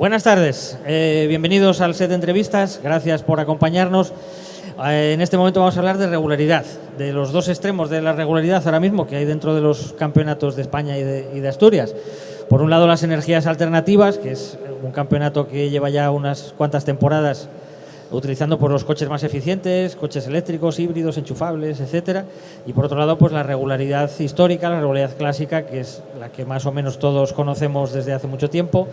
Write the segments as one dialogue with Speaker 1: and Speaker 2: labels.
Speaker 1: Buenas tardes, bienvenidos al set de entrevistas, gracias por acompañarnos. En este momento vamos a hablar de regularidad, de los dos extremos de la regularidad ahora mismo que hay dentro de los campeonatos de España y de Asturias. Por un lado, las energías alternativas, que es un campeonato que lleva ya unas cuantas temporadas utilizando por los coches más eficientes, coches eléctricos, híbridos, enchufables, etcétera. Y por otro lado, pues la regularidad histórica, la regularidad clásica, que es la que más o menos todos conocemos desde hace mucho tiempo.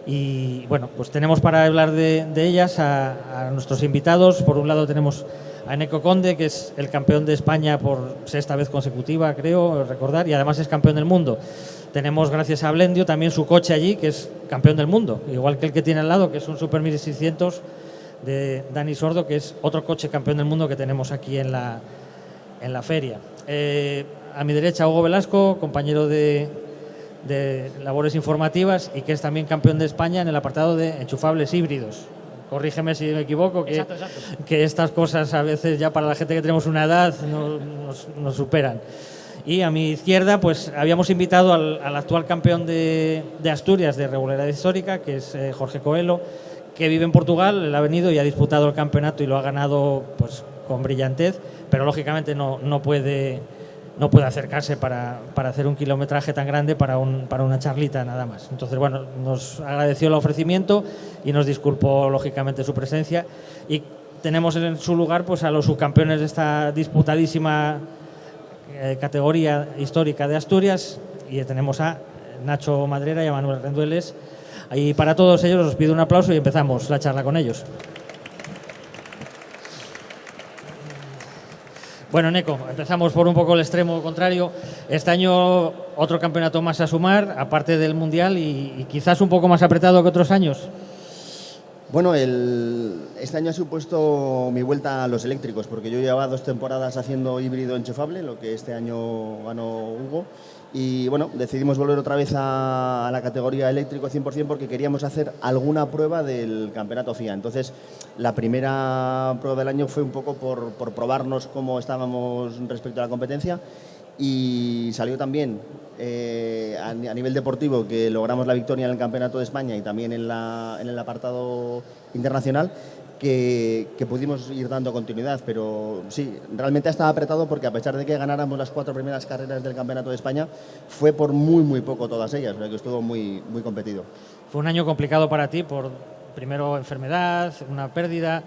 Speaker 1: Y bueno, pues tenemos para hablar de ellas a nuestros invitados. Por un lado tenemos a Eneco Conde, que es el campeón de España por sexta vez consecutiva, creo recordar, y además es campeón del mundo. Tenemos, gracias a Blendio, también su coche allí, que es campeón del mundo, igual que el que tiene al lado, que es un Super 1600 de Dani Sordo, que es otro coche campeón del mundo que tenemos aquí en la feria. A mi derecha, Hugo Velasco, compañero de labores informativas y que es también campeón de España en el apartado de enchufables híbridos. Corrígeme si me equivoco, exacto. Que estas cosas a veces ya para la gente que tenemos una edad nos superan. Y a mi izquierda pues habíamos invitado al actual campeón de Asturias de regularidad histórica, que es Jorge Coelho, que vive en Portugal. Él ha venido y ha disputado el campeonato y lo ha ganado pues con brillantez, pero lógicamente no puede acercarse para hacer un kilometraje tan grande para una charlita nada más. Entonces, bueno, nos agradeció el ofrecimiento y nos disculpó lógicamente su presencia. Y tenemos en su lugar pues a los subcampeones de esta disputadísima categoría histórica de Asturias, y tenemos a Nacho Madrera y a Manuel Rendueles. Y para todos ellos os pido un aplauso y empezamos la charla con ellos. Bueno, Neco, empezamos por un poco el extremo contrario. Este año otro campeonato más a sumar, aparte del Mundial, y quizás un poco más apretado que otros años.
Speaker 2: Bueno, este año ha supuesto mi vuelta a los eléctricos, porque yo llevaba 2 temporadas haciendo híbrido enchufable, lo que este año ganó Hugo. Y bueno, decidimos volver otra vez a la categoría eléctrico 100% porque queríamos hacer alguna prueba del campeonato FIA. Entonces, la primera prueba del año fue un poco por probarnos cómo estábamos respecto a la competencia, y salió también a nivel deportivo que logramos la victoria en el Campeonato de España y también en el apartado internacional, que pudimos ir dando continuidad. Pero sí, realmente estaba apretado porque a pesar de que ganáramos las 4 primeras carreras del Campeonato de España, fue por muy poco todas ellas, porque estuvo muy competido.
Speaker 1: Fue un año complicado para ti por, primero, enfermedad, una pérdida.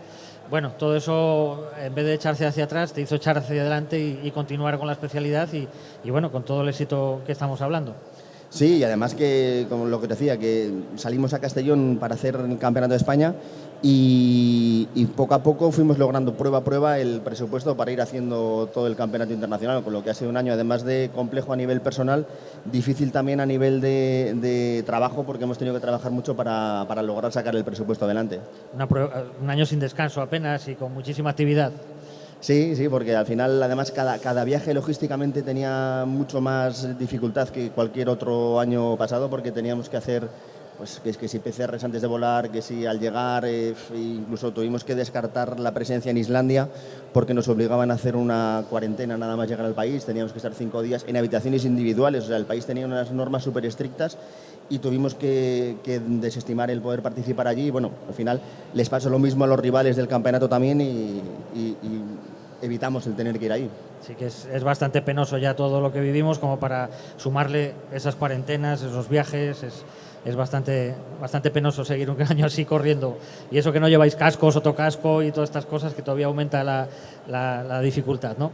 Speaker 1: Bueno, todo eso, en vez de echarse hacia atrás, te hizo echar hacia adelante y continuar con la especialidad y bueno, con todo el éxito que estamos hablando.
Speaker 2: Sí, y además que, como lo que te decía, que salimos a Castellón para hacer el Campeonato de España y poco a poco fuimos logrando prueba a prueba el presupuesto para ir haciendo todo el Campeonato Internacional, con lo que ha sido un año, además de complejo a nivel personal, difícil también a nivel de trabajo, porque hemos tenido que trabajar mucho para lograr sacar el presupuesto adelante.
Speaker 1: Un año sin descanso apenas y con muchísima actividad.
Speaker 2: Sí, porque al final, además, cada viaje logísticamente tenía mucho más dificultad que cualquier otro año pasado, porque teníamos que hacer, pues, que si PCRs antes de volar, que si al llegar, incluso tuvimos que descartar la presencia en Islandia porque nos obligaban a hacer una cuarentena nada más llegar al país. Teníamos que estar 5 días en habitaciones individuales, o sea, el país tenía unas normas súper estrictas y tuvimos que desestimar el poder participar allí. Y bueno, al final les pasó lo mismo a los rivales del campeonato también y evitamos el tener que ir ahí.
Speaker 1: Sí, que es bastante penoso ya todo lo que vivimos como para sumarle esas cuarentenas, esos viajes. Es bastante penoso seguir un año así corriendo, y eso que no lleváis cascos, otocasco y todas estas cosas, que todavía aumenta la dificultad, ¿no?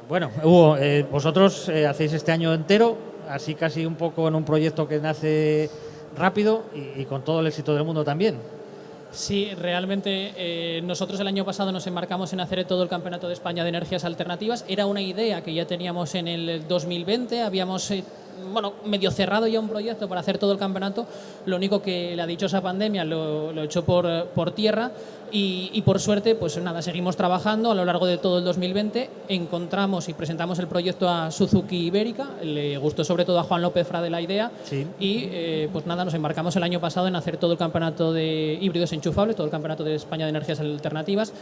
Speaker 1: Bueno, Hugo, vosotros hacéis este año entero, así casi un poco en un proyecto que nace rápido y con todo el éxito del mundo también.
Speaker 3: Sí, realmente nosotros el año pasado nos embarcamos en hacer todo el Campeonato de España de Energías Alternativas. Era una idea que ya teníamos en el 2020, habíamos medio cerrado ya un proyecto para hacer todo el campeonato. Lo único que la dichosa pandemia lo echó por tierra y por suerte, pues nada, seguimos trabajando a lo largo de todo el 2020. Encontramos y presentamos el proyecto a Suzuki Ibérica, le gustó sobre todo a Juan López Frade la idea, sí. Y pues nada, nos embarcamos el año pasado en hacer todo el campeonato de híbridos enchufables, todo el Campeonato de España de Energías Alternativas.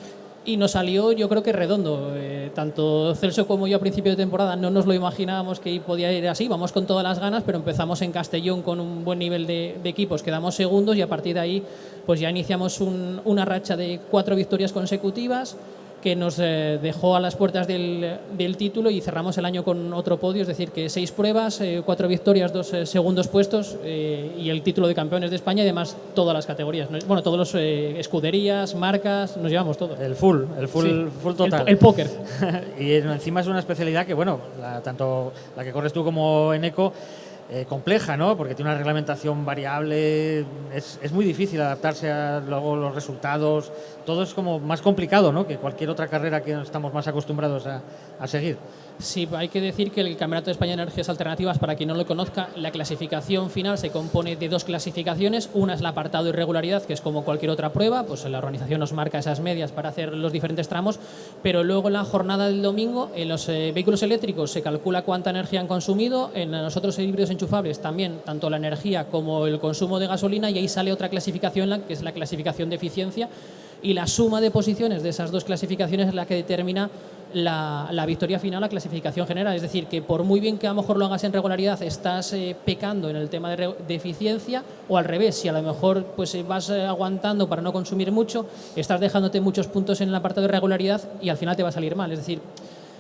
Speaker 3: y nos salió, yo creo que redondo. Tanto Celso como yo a principio de temporada no nos lo imaginábamos que podía ir así, vamos con todas las ganas, pero empezamos en Castellón con un buen nivel de equipos, quedamos segundos y a partir de ahí pues ya iniciamos una racha de 4 victorias consecutivas que nos dejó a las puertas del título y cerramos el año con otro podio, es decir, que 6 pruebas, 4 victorias, 2 segundos puestos y el título de campeones de España y además todas las categorías. Bueno, todos los escuderías, marcas, nos llevamos todo.
Speaker 1: El full total.
Speaker 3: El póker.
Speaker 1: Y encima es una especialidad que, bueno, tanto la que corres tú como Eneco, compleja, ¿no? Porque tiene una reglamentación variable, es muy difícil adaptarse a luego los resultados, todo es como más complicado, ¿no? Que cualquier otra carrera que estamos más acostumbrados a seguir.
Speaker 3: Sí, hay que decir que el Campeonato de España de Energías Alternativas, para quien no lo conozca, la clasificación final se compone de 2 clasificaciones. Una es el apartado de irregularidad, que es como cualquier otra prueba, pues la organización nos marca esas medias para hacer los diferentes tramos, pero luego en la jornada del domingo, en los vehículos eléctricos se calcula cuánta energía han consumido, en nosotros híbridos enchufables también, tanto la energía como el consumo de gasolina, y ahí sale otra clasificación, que es la clasificación de eficiencia, y la suma de posiciones de esas 2 clasificaciones es la que determina la victoria final, la clasificación general. Es decir, que por muy bien que a lo mejor lo hagas en regularidad, estás pecando en el tema de eficiencia, o al revés, si a lo mejor pues vas aguantando para no consumir mucho, estás dejándote muchos puntos en el apartado de regularidad y al final te va a salir mal. Es decir,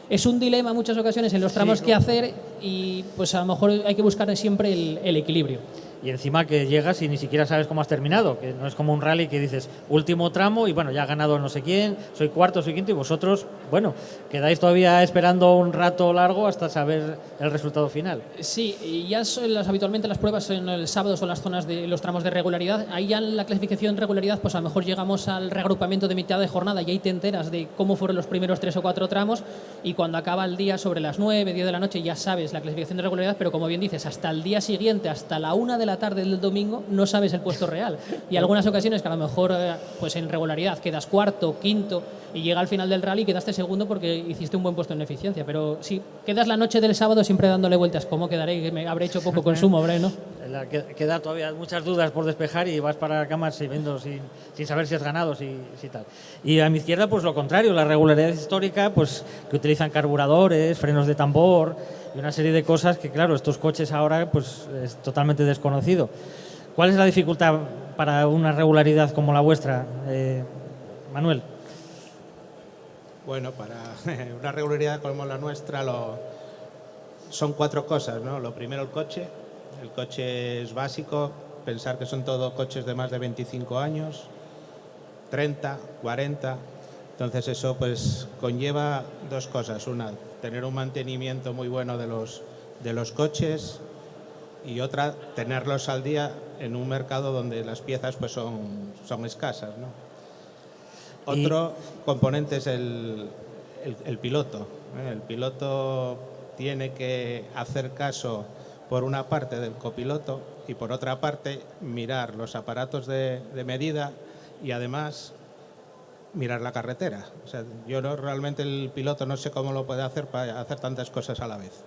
Speaker 3: es un dilema en muchas ocasiones en los tramos que hacer y pues a lo mejor hay que buscar siempre el equilibrio.
Speaker 1: Y encima que llegas y ni siquiera sabes cómo has terminado, que no es como un rally que dices último tramo y bueno, ya ha ganado no sé quién, soy cuarto, soy quinto, y vosotros, bueno, quedáis todavía esperando un rato largo hasta saber el resultado final.
Speaker 3: Sí, y ya son habitualmente las pruebas en el sábado son las zonas de los tramos de regularidad. Ahí ya en la clasificación de regularidad, pues a lo mejor llegamos al reagrupamiento de mitad de jornada y ahí te enteras de cómo fueron los primeros 3 o 4 tramos, y cuando acaba el día sobre las 9, 10 de la noche ya sabes la clasificación de regularidad, pero como bien dices, hasta el día siguiente, hasta la 1 de la tarde del domingo, no sabes el puesto real. Y algunas ocasiones que a lo mejor pues en regularidad quedas cuarto, quinto y llega al final del rally quedaste segundo porque hiciste un buen puesto en eficiencia, pero si quedas la noche del sábado siempre dándole vueltas, ¿cómo quedaré? Que me habré hecho poco consumo, habré, ¿no?
Speaker 1: Queda todavía muchas dudas por despejar y vas para la cama viendo sin saber si has ganado, si tal. Y a mi izquierda, pues lo contrario, la regularidad histórica, pues que utilizan carburadores, frenos de tambor y una serie de cosas que, claro, estos coches ahora pues es totalmente desconocido. ¿Cuál es la dificultad para una regularidad como la vuestra, Manuel?
Speaker 4: Bueno, para una regularidad como la nuestra son 4 cosas, ¿no? Lo primero, el coche. El coche es básico, pensar que son todos coches de más de 25 años, 30, 40. Entonces eso pues conlleva 2 cosas. Una, tener un mantenimiento muy bueno de los coches, y otra, tenerlos al día en un mercado donde las piezas pues son escasas, ¿no? Otro componente es el piloto. El piloto tiene que hacer caso, por una parte, del copiloto y por otra parte mirar los aparatos de medida y además mirar la carretera. O sea, realmente el piloto no sé cómo lo puede hacer para hacer tantas cosas a la vez.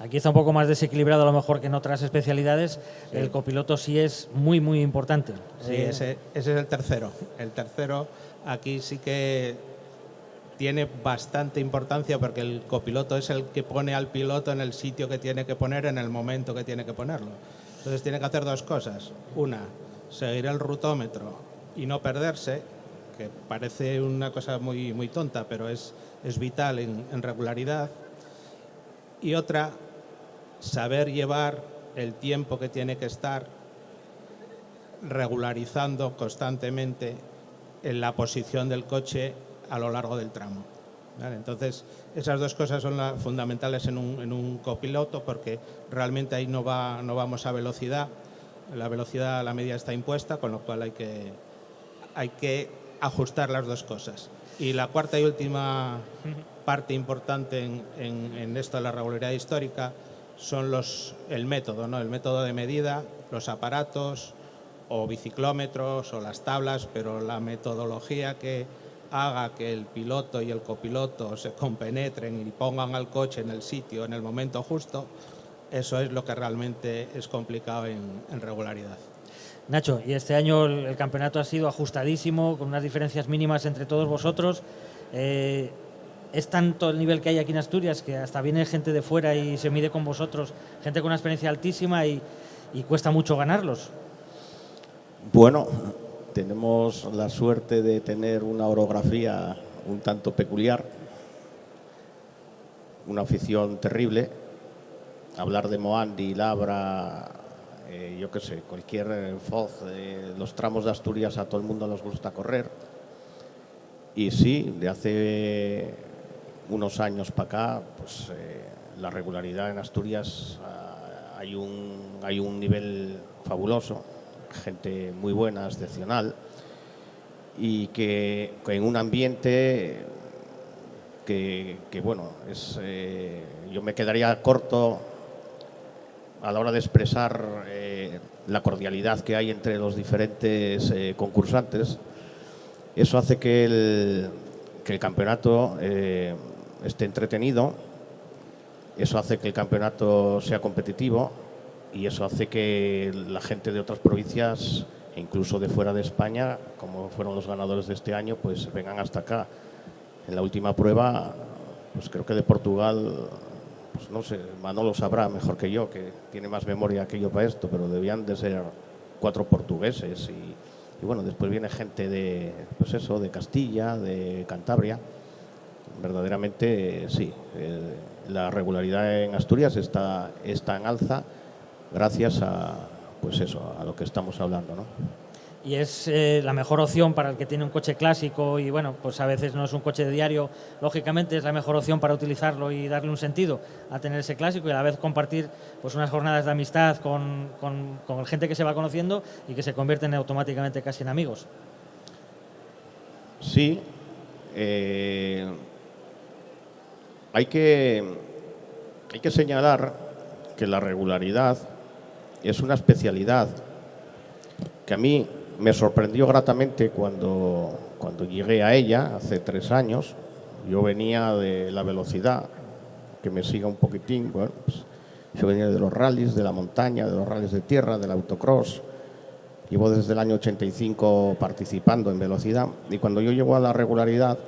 Speaker 1: Aquí está un poco más desequilibrado a lo mejor que en otras especialidades. Sí. El copiloto sí es muy, muy importante.
Speaker 4: Sí, ese es el tercero. El tercero aquí sí que tiene bastante importancia porque el copiloto es el que pone al piloto en el sitio que tiene que poner en el momento que tiene que ponerlo. Entonces tiene que hacer 2 cosas. Una, seguir el rutómetro y no perderse, que parece una cosa muy, muy tonta, pero es vital en regularidad. Y otra, saber llevar el tiempo que tiene que estar regularizando constantemente en la posición del coche a lo largo del tramo. ¿Vale? Entonces, esas 2 cosas son fundamentales en un copiloto, porque realmente ahí no vamos a velocidad. La velocidad a la media está impuesta, con lo cual hay que ajustar las 2 cosas. Y la cuarta y última parte importante en esto de la regularidad histórica son el método, ¿no? El método de medida, los aparatos o biciclómetros o las tablas, pero la metodología que haga que el piloto y el copiloto se compenetren y pongan al coche en el sitio, en el momento justo, eso es lo que realmente es complicado en regularidad.
Speaker 1: Nacho, y este año el campeonato ha sido ajustadísimo, con unas diferencias mínimas entre todos vosotros. Es tanto el nivel que hay aquí en Asturias que hasta viene gente de fuera y se mide con vosotros, gente con una experiencia altísima y cuesta mucho ganarlos.
Speaker 5: Bueno, tenemos la suerte de tener una orografía un tanto peculiar, una afición terrible. Hablar de Moandi, Labra, yo qué sé, cualquier Foz, los tramos de Asturias a todo el mundo nos gusta correr. Y sí, de hace unos años para acá, pues la regularidad en Asturias hay un nivel fabuloso, gente muy buena, excepcional, y que en un ambiente que bueno, yo me quedaría corto a la hora de expresar la cordialidad que hay entre los diferentes concursantes. Eso hace que el campeonato esté entretenido, eso hace que el campeonato sea competitivo y eso hace que la gente de otras provincias, e incluso de fuera de España, como fueron los ganadores de este año, pues vengan hasta acá. En la última prueba, pues creo que de Portugal, pues no sé, Manolo sabrá mejor que yo, que tiene más memoria que yo para esto, pero debían de ser 4 portugueses y bueno, después viene gente de, pues eso, de Castilla, de Cantabria. Verdaderamente sí, la regularidad en Asturias está en alza gracias a, pues eso, a lo que estamos hablando, ¿no?
Speaker 1: Y es la mejor opción para el que tiene un coche clásico y bueno, pues a veces no es un coche de diario, lógicamente es la mejor opción para utilizarlo y darle un sentido a tener ese clásico y a la vez compartir pues unas jornadas de amistad con gente que se va conociendo y que se convierten automáticamente casi en amigos.
Speaker 5: Sí, hay que señalar que la regularidad es una especialidad que a mí me sorprendió gratamente cuando llegué a ella hace 3 años. Yo venía de la velocidad, que me siga un poquitín, bueno, pues yo venía de los rallies, de la montaña, de los rallies de tierra, del autocross. Llevo desde el año 85 participando en velocidad y cuando yo llego a la regularidad,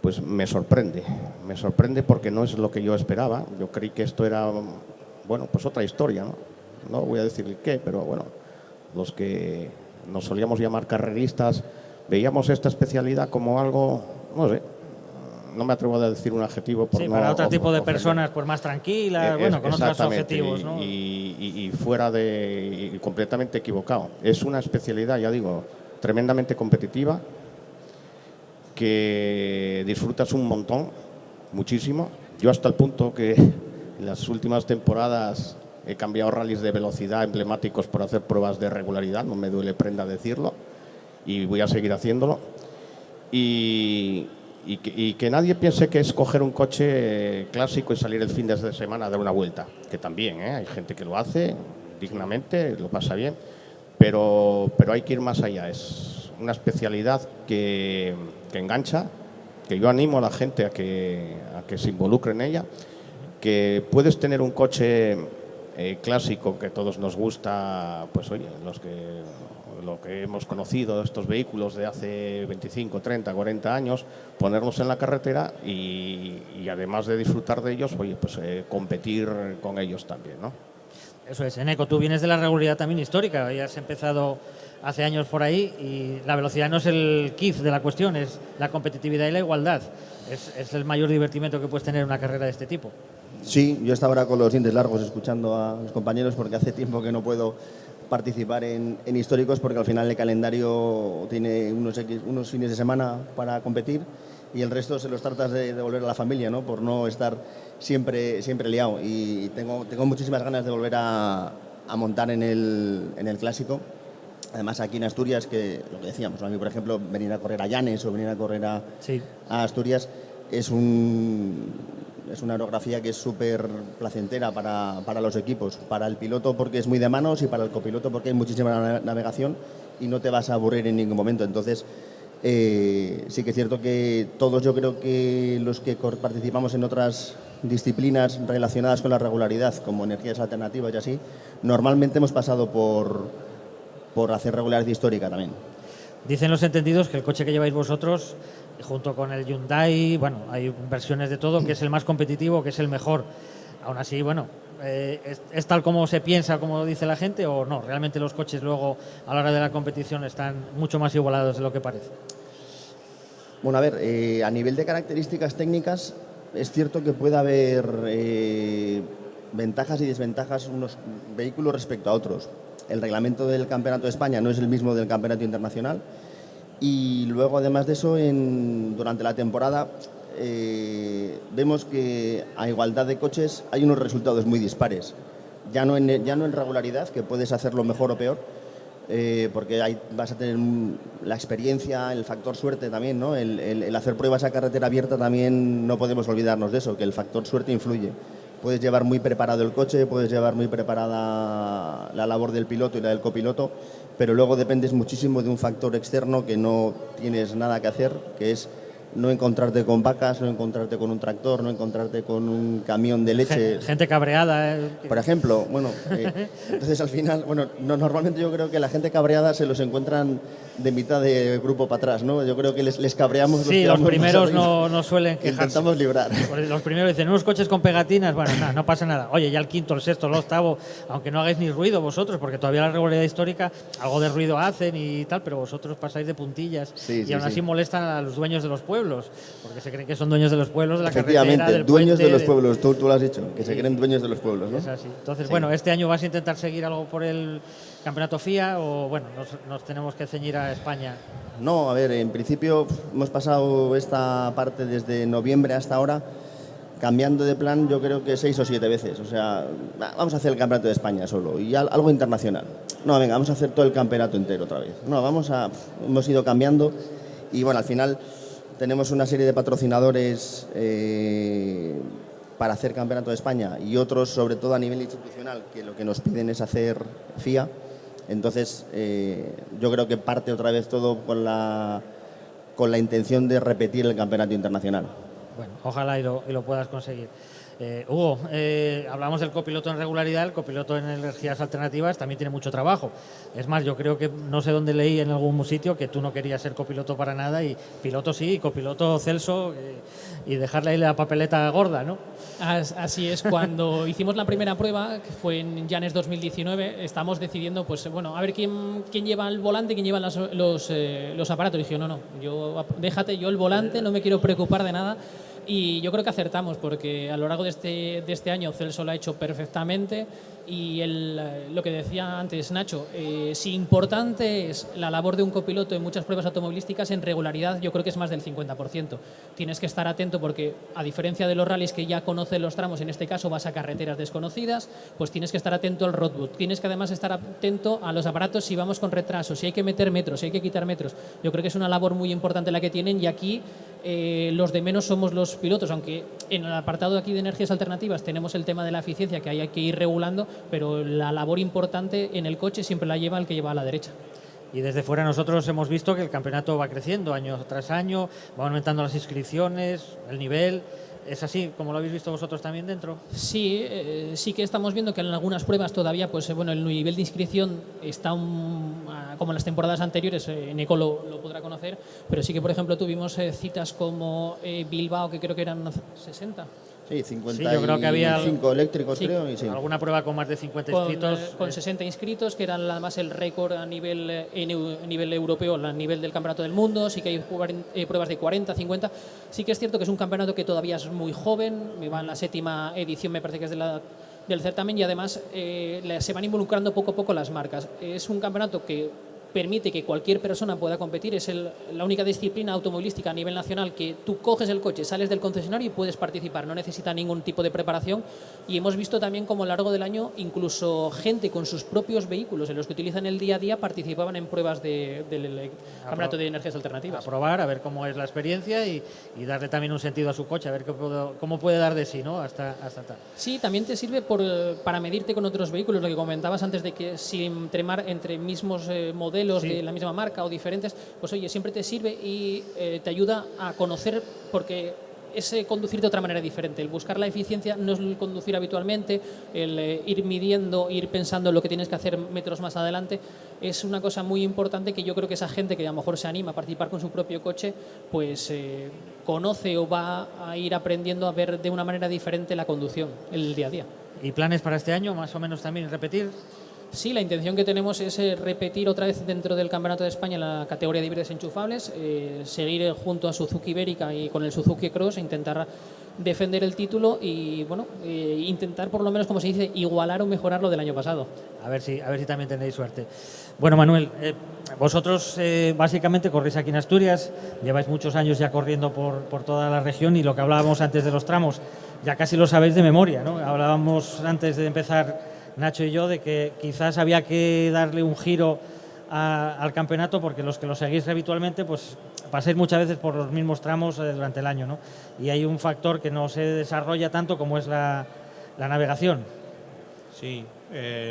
Speaker 5: pues me sorprende porque no es lo que yo esperaba. Yo creí que esto era, bueno, pues otra historia, ¿no? No voy a decir el qué, pero bueno, los que nos solíamos llamar carreristas veíamos esta especialidad como algo, no sé, no me atrevo a decir un adjetivo por
Speaker 1: sí,
Speaker 5: no
Speaker 1: para otro tipo de
Speaker 5: ofender.
Speaker 1: Personas pues más tranquilas, bueno, con otros objetivos, ¿no?
Speaker 5: Y fuera de, y completamente equivocado. Es una especialidad, ya digo, tremendamente competitiva, que disfrutas un montón, muchísimo. Yo hasta el punto que en las últimas temporadas he cambiado rallies de velocidad emblemáticos por hacer pruebas de regularidad, no me duele prenda decirlo, y voy a seguir haciéndolo. Y que nadie piense que es coger un coche clásico y salir el fin de semana a dar una vuelta, que también, hay gente que lo hace dignamente, lo pasa bien, pero hay que ir más allá. Es una especialidad que engancha, que yo animo a la gente a que se involucre en ella, que puedes tener un coche clásico que a todos nos gusta, pues oye, lo que hemos conocido, estos vehículos de hace 25, 30, 40 años, ponerlos en la carretera y además de disfrutar de ellos, oye, pues competir con ellos también, ¿no?
Speaker 1: Eso es, Eneco, tú vienes de la regularidad también histórica, ya has empezado hace años por ahí y la velocidad no es el kit de la cuestión, es la competitividad y la igualdad. Es el mayor divertimento que puedes tener en una carrera de este tipo.
Speaker 2: Sí, yo estaba ahora con los dientes largos escuchando a los compañeros porque hace tiempo que no puedo participar en históricos porque al final el calendario tiene unos fines de semana para competir y el resto se los tratas de devolver a la familia, ¿no? Por no estar siempre liado. Y tengo muchísimas ganas de volver a montar en el clásico. Además aquí en Asturias, que lo que decíamos, a mí por ejemplo venir a correr a Llanes o venir a correr a Asturias es una orografía que es súper placentera para los equipos, para el piloto porque es muy de manos y para el copiloto porque hay muchísima navegación y no te vas a aburrir en ningún momento. Entonces sí que es cierto que todos, yo creo que los que participamos en otras disciplinas relacionadas con la regularidad, como energías alternativas y así, normalmente hemos pasado por hacer regularidad histórica también.
Speaker 1: Dicen los entendidos que el coche que lleváis vosotros y junto con el Hyundai, bueno, hay versiones de todo, que es el más competitivo, que es el mejor. Aún así, bueno, ¿es tal como se piensa, como dice la gente, o no? Realmente los coches luego, a la hora de la competición, están mucho más igualados de lo que parece.
Speaker 2: Bueno, a ver, a nivel de características técnicas, es cierto que puede haber ventajas y desventajas unos vehículos respecto a otros. El reglamento del Campeonato de España no es el mismo del Campeonato Internacional, y luego, además de eso, durante la temporada vemos que a igualdad de coches hay unos resultados muy dispares. Ya no en regularidad, que puedes hacerlo mejor o peor, porque ahí vas a tener la experiencia, el factor suerte también, ¿no? El hacer pruebas a carretera abierta también, no podemos olvidarnos de eso, que el factor suerte influye. Puedes llevar muy preparado el coche, puedes llevar muy preparada la labor del piloto y la del copiloto, pero luego dependes muchísimo de un factor externo que no tienes nada que hacer, que es no encontrarte con vacas, no encontrarte con un tractor, no encontrarte con un camión de leche.
Speaker 1: Gente cabreada.
Speaker 2: Por ejemplo, bueno, entonces al final, bueno, normalmente yo creo que la gente cabreada se los encuentran de mitad de grupo para atrás, ¿no? Yo creo que les cabreamos.
Speaker 1: Sí, los primeros no suelen quejarse.
Speaker 2: Intentamos librar.
Speaker 1: Los primeros dicen, unos coches con pegatinas, bueno, no pasa nada. Oye, ya el quinto, el sexto, el octavo, aunque no hagáis ni ruido vosotros, porque todavía la regularidad histórica, algo de ruido hacen y tal, pero vosotros pasáis de puntillas, y aún así molestan a los dueños de los pueblos, porque se creen que son dueños de los pueblos, de la carretera, del
Speaker 2: dueños
Speaker 1: puente,
Speaker 2: de los pueblos, tú lo has dicho, que se creen dueños de los pueblos, ¿no?
Speaker 1: Es así. Entonces, bueno, este año vas a intentar seguir algo por el Campeonato FIA, o bueno, nos tenemos que ceñir a España.
Speaker 2: No, a ver, en principio hemos pasado esta parte desde noviembre hasta ahora cambiando de plan, yo creo que 6 o 7 veces. O sea, vamos a hacer el Campeonato de España solo y algo internacional. No, venga, vamos a hacer todo el campeonato entero otra vez. No, hemos ido cambiando y bueno, al final tenemos una serie de patrocinadores para hacer Campeonato de España y otros, sobre todo a nivel institucional, que lo que nos piden es hacer FIA. Entonces, yo creo que parte otra vez todo con la intención de repetir el campeonato internacional.
Speaker 1: Bueno, ojalá y lo puedas conseguir. Hugo, hablamos del copiloto en regularidad, el copiloto en energías alternativas también tiene mucho trabajo. Es más, yo creo que, no sé dónde leí en algún sitio, que tú no querías ser copiloto para nada, y piloto sí, copiloto Celso, y dejarle ahí la papeleta gorda, ¿no?
Speaker 3: Así es, cuando hicimos la primera prueba, que fue en Llanes 2019, estamos decidiendo, pues bueno, a ver quién lleva el volante, quién lleva los aparatos. Y dije, no, déjate yo el volante, no me quiero preocupar de nada. Y yo creo que acertamos, porque a lo largo de este año Celso lo ha hecho perfectamente, y lo que decía antes Nacho, si importante es la labor de un copiloto en muchas pruebas automovilísticas, en regularidad yo creo que es más del 50%. Tienes que estar atento porque, a diferencia de los rallies que ya conocen los tramos, en este caso vas a carreteras desconocidas, pues tienes que estar atento al roadbook, tienes que además estar atento a los aparatos si vamos con retraso, si hay que meter metros, si hay que quitar metros. Yo creo que es una labor muy importante la que tienen, y aquí los de menos somos los pilotos, aunque en el apartado de aquí de energías alternativas tenemos el tema de la eficiencia que hay que ir regulando, pero la labor importante en el coche siempre la lleva el que lleva a la derecha.
Speaker 1: Y desde fuera nosotros hemos visto que el campeonato va creciendo año tras año, va aumentando las inscripciones, el nivel. ¿Es así como lo habéis visto vosotros también dentro?
Speaker 3: Sí, sí que estamos viendo que en algunas pruebas todavía, pues bueno, el nivel de inscripción está como en las temporadas anteriores. Nico lo podrá conocer, pero sí que, por ejemplo, tuvimos citas como Bilbao, que creo que eran 60.
Speaker 2: Sí, 55
Speaker 1: yo creo que había
Speaker 2: eléctricos, creo. Y sí.
Speaker 1: Alguna prueba con más de 50 inscritos.
Speaker 3: Con 60 inscritos, que eran además el récord a nivel europeo, a nivel del Campeonato del Mundo. Sí que hay pruebas de 40, 50. Sí que es cierto que es un campeonato que todavía es muy joven. Va en la 7ª edición, me parece que es del certamen, y además se van involucrando poco a poco las marcas. Es un campeonato que permite que cualquier persona pueda competir. Es la única disciplina automovilística a nivel nacional que tú coges el coche, sales del concesionario y puedes participar. No necesita ningún tipo de preparación. Y hemos visto también como a lo largo del año incluso gente con sus propios vehículos en los que utilizan el día a día participaban en pruebas del Campeonato de Energías Alternativas.
Speaker 1: A probar, a ver cómo es la experiencia y darle también un sentido a su coche, a ver cómo puede dar de sí, ¿no? Hasta tal.
Speaker 3: Sí, también te sirve para medirte con otros vehículos, lo que comentabas antes de que si entre mismos modelos de la misma marca o diferentes, pues oye, siempre te sirve y te ayuda a conocer, porque es conducir de otra manera diferente. El buscar la eficiencia no es el conducir habitualmente, el ir midiendo, ir pensando en lo que tienes que hacer metros más adelante. Es una cosa muy importante que yo creo que esa gente que a lo mejor se anima a participar con su propio coche, pues conoce o va a ir aprendiendo a ver de una manera diferente la conducción, el día a día.
Speaker 1: ¿Y planes para este año, más o menos también, repetir?
Speaker 3: Sí, la intención que tenemos es repetir otra vez dentro del Campeonato de España la categoría de híbridos enchufables, seguir junto a Suzuki Ibérica y con el Suzuki Cross, intentar defender el título y bueno, intentar por lo menos, como se dice, igualar o mejorar lo del año pasado.
Speaker 1: A ver si también tenéis suerte. Bueno, Manuel, vosotros básicamente corréis aquí en Asturias, lleváis muchos años ya corriendo por toda la región y lo que hablábamos antes de los tramos, ya casi lo sabéis de memoria, ¿no? Hablábamos antes de empezar Nacho y yo de que quizás había que darle un giro al campeonato porque los que lo seguís habitualmente pues pasáis muchas veces por los mismos tramos durante el año, ¿no? Y hay un factor que no se desarrolla tanto como es la navegación.
Speaker 4: Sí,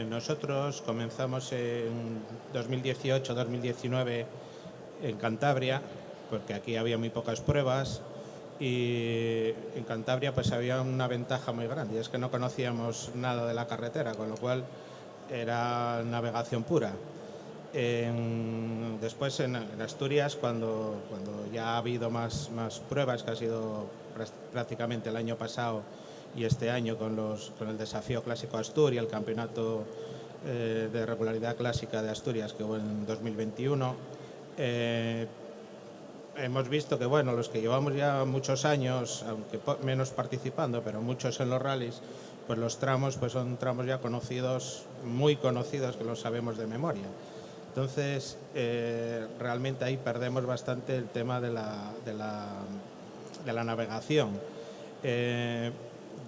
Speaker 4: nosotros comenzamos en 2018-2019 en Cantabria, porque aquí había muy pocas pruebas. Y en Cantabria pues había una ventaja muy grande, y es que no conocíamos nada de la carretera, con lo cual era navegación pura. Después en Asturias, cuando ya ha habido más pruebas, que ha sido prácticamente el año pasado y este año con el desafío clásico Asturias, el campeonato de regularidad clásica de Asturias que hubo en 2021, hemos visto que bueno, los que llevamos ya muchos años, aunque menos participando, pero muchos en los rallies, pues los tramos pues son tramos ya conocidos, muy conocidos, que los sabemos de memoria. Entonces, realmente ahí perdemos bastante el tema de la navegación.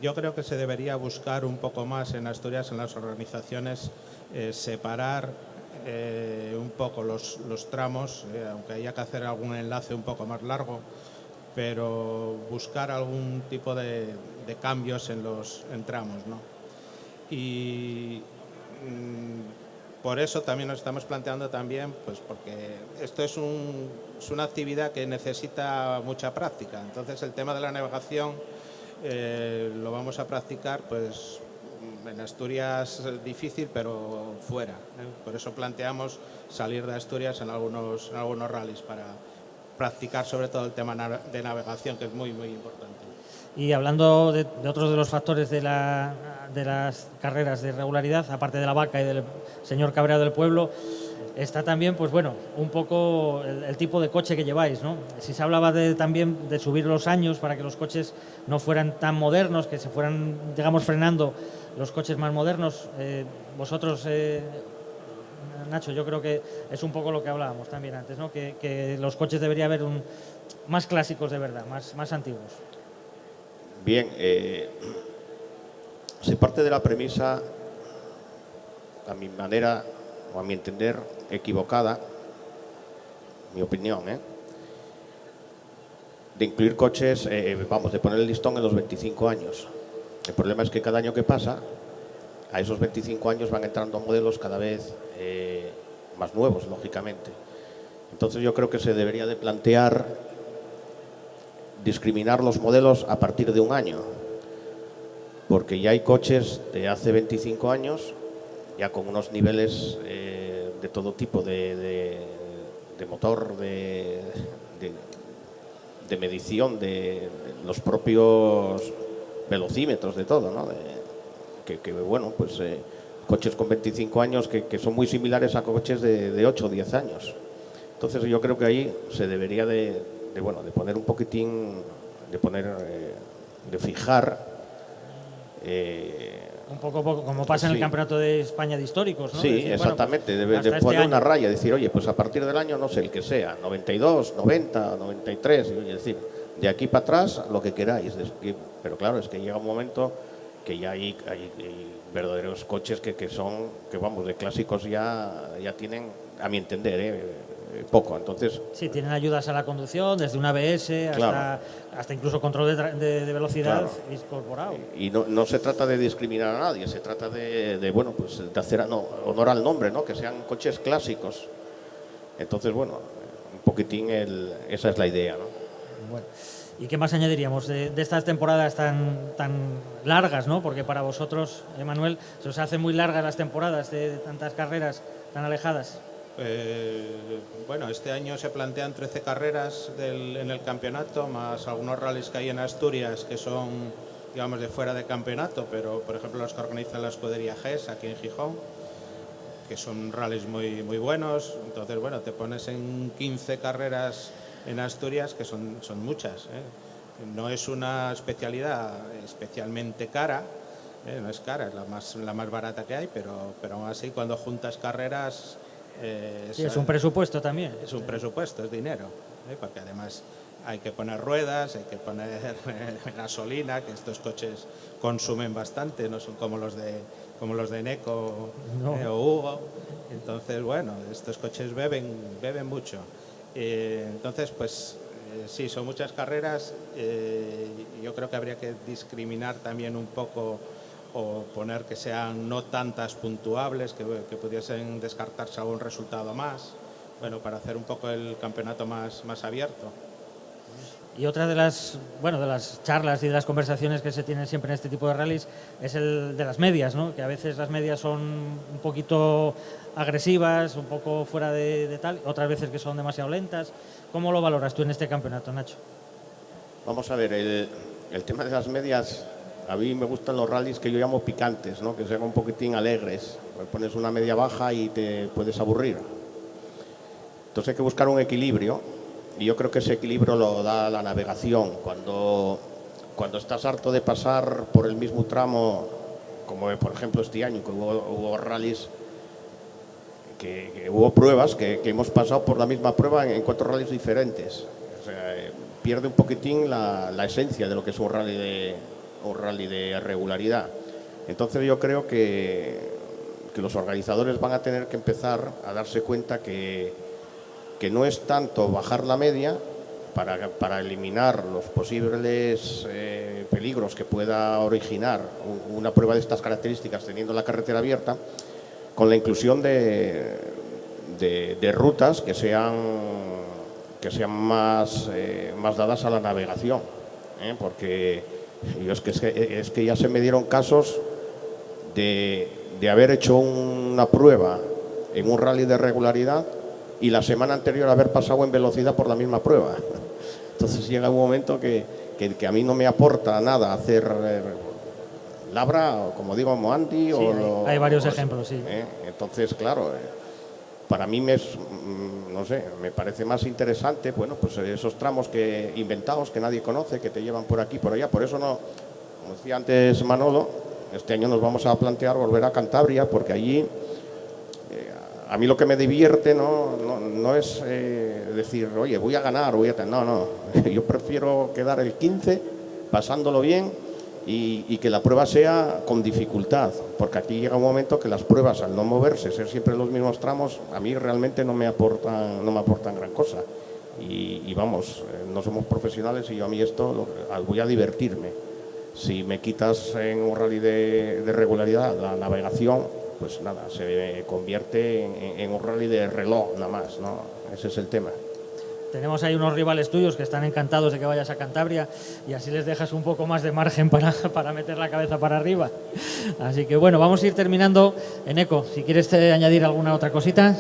Speaker 4: Yo creo que se debería buscar un poco más en Asturias, en las organizaciones, separar un poco los tramos, aunque haya que hacer algún enlace un poco más largo, pero buscar algún tipo de cambios en tramos, ¿no? Y por eso también nos estamos planteando también, pues porque esto es una actividad que necesita mucha práctica. Entonces el tema de la navegación lo vamos a practicar pues en Asturias difícil, pero fuera, ¿eh? Por eso planteamos salir de Asturias en algunos rallies para practicar sobre todo el tema de navegación, que es muy, muy importante.
Speaker 1: Y hablando de otros de los factores de las carreras de regularidad, aparte de la vaca y del señor cabreado del pueblo, está también, pues bueno, un poco el tipo de coche que lleváis, ¿no? Si se hablaba también de subir los años para que los coches no fueran tan modernos, que se fueran, digamos, frenando los coches más modernos. Vosotros, Nacho, yo creo que es un poco lo que hablábamos también antes, ¿no? Que los coches debería haber más clásicos de verdad, más antiguos.
Speaker 5: Bien, se parte de la premisa, a mi manera o a mi entender, equivocada, mi opinión, de incluir coches, de poner el listón en los 25 años. El problema es que cada año que pasa, a esos 25 años van entrando modelos cada vez más nuevos, lógicamente. Entonces yo creo que se debería de plantear discriminar los modelos a partir de un año, porque ya hay coches de hace 25 años, ya con unos niveles de todo tipo de motor, de medición, de los propios velocímetros, de todo, ¿no? Bueno, pues coches con 25 años que son muy similares a coches de 8 o 10 años. Entonces yo creo que ahí se debería de poner un poquitín, de fijar.
Speaker 1: Un poco como pasa en el Campeonato de España de históricos, ¿no?
Speaker 5: Sí,
Speaker 1: decir,
Speaker 5: exactamente,
Speaker 1: bueno,
Speaker 5: de poner una raya, decir, oye, pues a partir del año, no sé, el que sea, 92, 90, 93, es decir, de aquí para atrás, lo que queráis. Pero claro, es que llega un momento que ya hay verdaderos coches que vamos, de clásicos ya tienen, a mi entender, poco. Entonces,
Speaker 1: sí, tienen ayudas a la conducción, desde un ABS hasta incluso control de velocidad incorporado.
Speaker 5: Y no se trata de discriminar a nadie, se trata de hacer honor al nombre, ¿no? Que sean coches clásicos. Entonces, bueno, un poquitín esa es la idea, ¿no?
Speaker 1: Bueno. ¿Y qué más añadiríamos de estas temporadas tan largas, ¿no? Porque para vosotros, Emanuel, se os hacen muy largas las temporadas de tantas carreras tan alejadas.
Speaker 4: Bueno, este año se plantean 13 carreras en el campeonato, más algunos rallies que hay en Asturias que son, digamos, de fuera de campeonato, pero por ejemplo los que organiza la escudería GES aquí en Gijón, que son rallies muy, muy buenos. Entonces, bueno, te pones en 15 carreras en Asturias, que son muchas, ¿eh? No es una especialidad especialmente cara, no es cara, es la más barata que hay, pero aún así cuando juntas carreras...
Speaker 1: Sí, es un presupuesto también.
Speaker 4: Es un presupuesto, es dinero, porque además hay que poner ruedas, hay que poner gasolina, que estos coches consumen bastante, no son como los de Neco o Hugo. Entonces, bueno, estos coches beben mucho. Entonces, pues sí, son muchas carreras. Yo creo que habría que discriminar también un poco o poner que sean no tantas puntuables, que pudiesen descartarse algún resultado más, bueno, para hacer un poco el campeonato más abierto.
Speaker 1: Y otra de las charlas y de las conversaciones que se tienen siempre en este tipo de rallies es el de las medias, ¿no? Que a veces las medias son un poquito agresivas, un poco fuera de tal, otras veces que son demasiado lentas. ¿Cómo lo valoras tú en este campeonato, Nacho?
Speaker 5: Vamos a ver, el tema de las medias, a mí me gustan los rallies que yo llamo picantes, ¿no? Que sean un poquitín alegres. Pones una media baja y te puedes aburrir. Entonces hay que buscar un equilibrio, y yo creo que ese equilibrio lo da la navegación. Cuando estás harto de pasar por el mismo tramo, como por ejemplo este año, que hubo rallies, que hubo pruebas que hemos pasado por la misma prueba en 4 rallies diferentes. O sea, pierde un poquitín la esencia de lo que es un rally de regularidad. Entonces yo creo que los organizadores van a tener que empezar a darse cuenta que no es tanto bajar la media para eliminar los posibles peligros que pueda originar una prueba de estas características teniendo la carretera abierta, con la inclusión de rutas que sean más dadas a la navegación, porque es que ya se me dieron casos de haber hecho una prueba en un rally de regularidad y la semana anterior haber pasado en velocidad por la misma prueba. Entonces llega un momento que a mí no me aporta nada hacer Labra, o como digo, Moandi.
Speaker 1: Sí, hay varios ejemplos, sí.
Speaker 5: Entonces, claro, para mí me parece más interesante, bueno, pues esos tramos inventados que nadie conoce, que te llevan por aquí, por allá. Por eso no, como decía antes Manolo, este año nos vamos a plantear volver a Cantabria, porque allí a mí lo que me divierte no es decir, oye, voy a ganar, no, yo prefiero quedar el 15 pasándolo bien y que la prueba sea con dificultad, porque aquí llega un momento que las pruebas, al no moverse, ser siempre los mismos tramos, a mí realmente no me aportan gran cosa. Y vamos, no somos profesionales y yo a mí esto voy a divertirme. Si me quitas en un rally de regularidad la navegación, pues nada, se convierte en un rally de reloj nada más, ¿no? Ese es el tema.
Speaker 1: Tenemos ahí unos rivales tuyos que están encantados de que vayas a Cantabria y así les dejas un poco más de margen para meter la cabeza para arriba. Así que bueno, vamos a ir terminando. Eneco, si quieres añadir alguna otra cosita.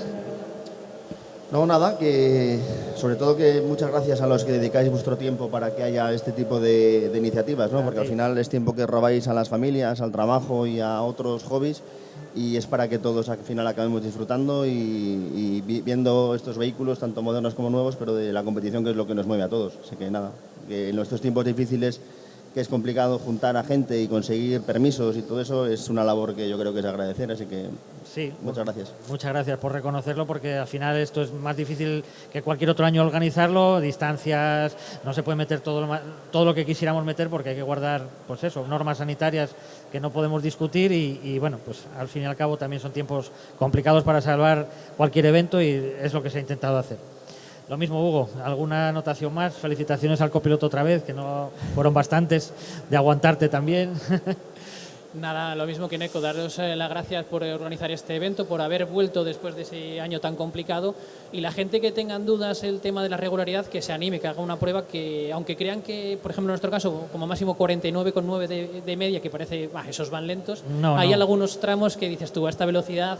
Speaker 2: No, nada, que sobre todo que muchas gracias a los que dedicáis vuestro tiempo para que haya este tipo de iniciativas, ¿no? Porque al final es tiempo que robáis a las familias, al trabajo y a otros hobbies, y es para que todos al final acabemos disfrutando y viendo estos vehículos, tanto modernos como nuevos, pero de la competición, que es lo que nos mueve a todos. Así que nada, que en estos tiempos difíciles, que es complicado juntar a gente y conseguir permisos y todo eso, es una labor que yo creo que es agradecer, así que
Speaker 1: sí,
Speaker 2: muchas gracias.
Speaker 1: Muchas gracias por reconocerlo, porque al final esto es más difícil que cualquier otro año organizarlo, distancias, no se puede meter todo lo que quisiéramos meter porque hay que guardar, pues eso, normas sanitarias que no podemos discutir y bueno, pues al fin y al cabo también son tiempos complicados para salvar cualquier evento y es lo que se ha intentado hacer. Lo mismo, Hugo, ¿alguna anotación más? Felicitaciones al copiloto otra vez, que no fueron bastantes, de aguantarte también.
Speaker 3: Nada, lo mismo que Neko, daros las gracias por organizar este evento, por haber vuelto después de ese año tan complicado, y la gente que tengan dudas el tema de la regularidad, que se anime, que haga una prueba que, aunque crean que, por ejemplo, en nuestro caso, como máximo 49,9 de media, que parece, esos van lentos, hay algunos tramos que dices tú, a esta velocidad,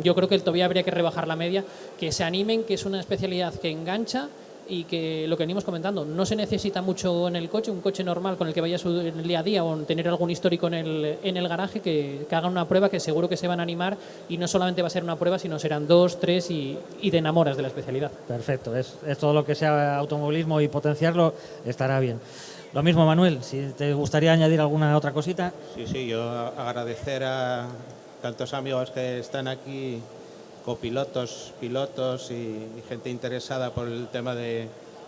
Speaker 3: yo creo que todavía habría que rebajar la media, que se animen, que es una especialidad que engancha, y que lo que venimos comentando, no se necesita mucho en el coche, un coche normal con el que vayas en el día a día o tener algún histórico en el garaje, que hagan una prueba, que seguro que se van a animar, y no solamente va a ser una prueba, sino serán 2, 3 y te enamoras de la especialidad.
Speaker 1: Perfecto, es todo lo que sea automovilismo y potenciarlo estará bien. Lo mismo, Manuel, si te gustaría añadir alguna otra cosita.
Speaker 4: Sí, yo agradecer a tantos amigos que están aquí, copilotos, pilotos y gente interesada por el tema de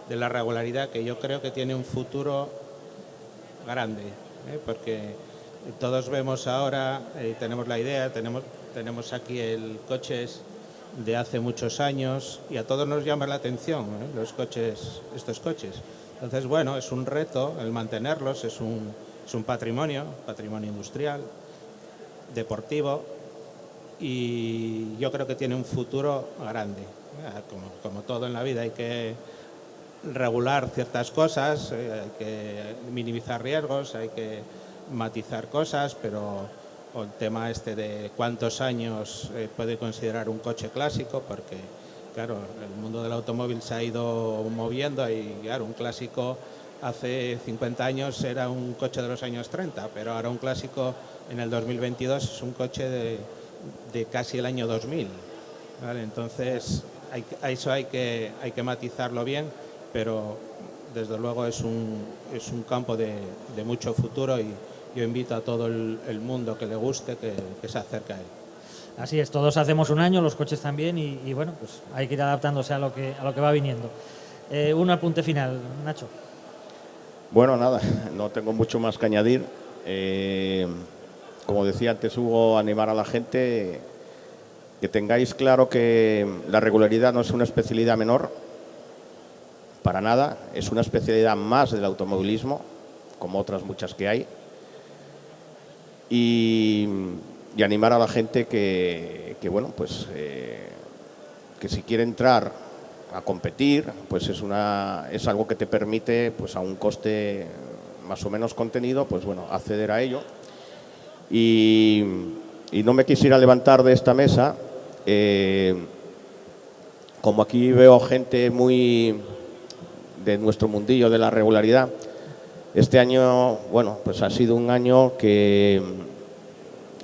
Speaker 4: la regularidad, que yo creo que tiene un futuro grande, porque todos vemos ahora, tenemos la idea, tenemos aquí el coches de hace muchos años y a todos nos llama la atención estos coches. Entonces, bueno, es un reto el mantenerlos, es un patrimonio industrial, deportivo, y yo creo que tiene un futuro grande. Como todo en la vida, hay que regular ciertas cosas, hay que minimizar riesgos, hay que matizar cosas, pero el tema de cuántos años puede considerar un coche clásico, porque claro, el mundo del automóvil se ha ido moviendo y claro, un clásico hace 50 años era un coche de los años 30, pero ahora un clásico en el 2022 es un coche de casi el año 2000, ¿vale? Entonces eso hay que matizarlo bien, pero desde luego es un campo de mucho futuro, y yo invito a todo el mundo que le guste que se acerque a él.
Speaker 1: Así es, todos hacemos un año, los coches también, y bueno, pues hay que ir adaptándose a lo que va viniendo. Un apunte final, Nacho.
Speaker 5: Bueno, nada, no tengo mucho más que añadir. Como decía antes Hugo, animar a la gente, que tengáis claro que la regularidad no es una especialidad menor, para nada, es una especialidad más del automovilismo, como otras muchas que hay, y animar a la gente que bueno, pues que si quiere entrar a competir, pues es algo que te permite, pues a un coste más o menos contenido, pues bueno, acceder a ello. Y no me quisiera levantar de esta mesa, como aquí veo gente muy de nuestro mundillo de la regularidad. Este año, bueno, pues ha sido un año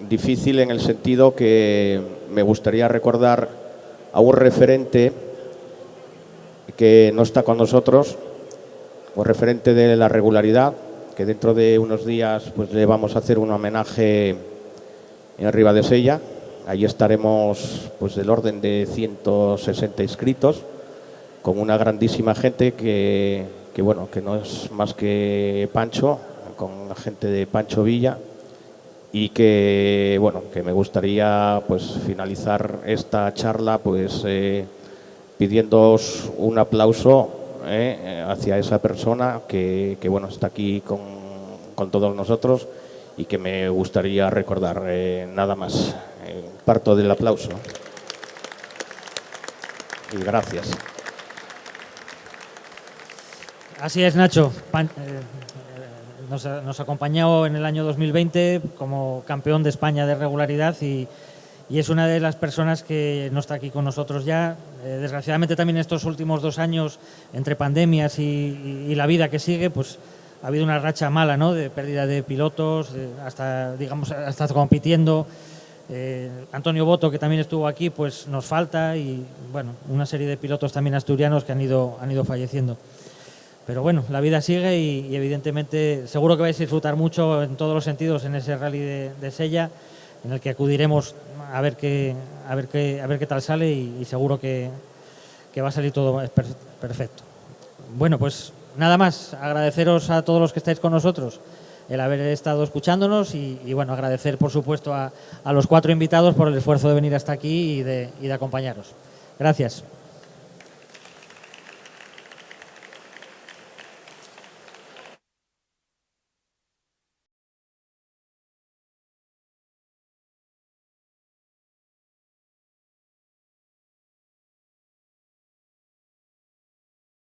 Speaker 5: difícil, en el sentido que me gustaría recordar a un referente que no está con nosotros, un referente de la regularidad, que dentro de unos días pues le vamos a hacer un homenaje en Ribadesella. Allí estaremos pues del orden de 160 inscritos, con una grandísima gente que bueno, que no es más que Pancho, con la gente de Pancho Villa, y que bueno, que me gustaría pues finalizar esta charla pues pidiéndoos un aplauso hacia esa persona que bueno, está aquí con todos nosotros, y que me gustaría recordar. Nada más, parto del aplauso y gracias.
Speaker 1: Así es, Nacho. Nos acompañó en el año 2020 como campeón de España de regularidad, y es una de las personas que no está aquí con nosotros ya. Desgraciadamente también estos últimos 2 años, entre pandemias y la vida que sigue, pues ha habido una racha mala, ¿no?, de pérdida de pilotos, hasta compitiendo. Antonio Boto, que también estuvo aquí, pues nos falta, y bueno, una serie de pilotos también asturianos que han ido falleciendo. Pero bueno, la vida sigue, y evidentemente seguro que vais a disfrutar mucho en todos los sentidos en ese rally de Sella, en el que acudiremos a ver qué tal sale, y seguro que va a salir todo perfecto. Bueno, pues nada más, agradeceros a todos los que estáis con nosotros el haber estado escuchándonos, y bueno, agradecer por supuesto a los 4 invitados por el esfuerzo de venir hasta aquí y de acompañaros. Gracias.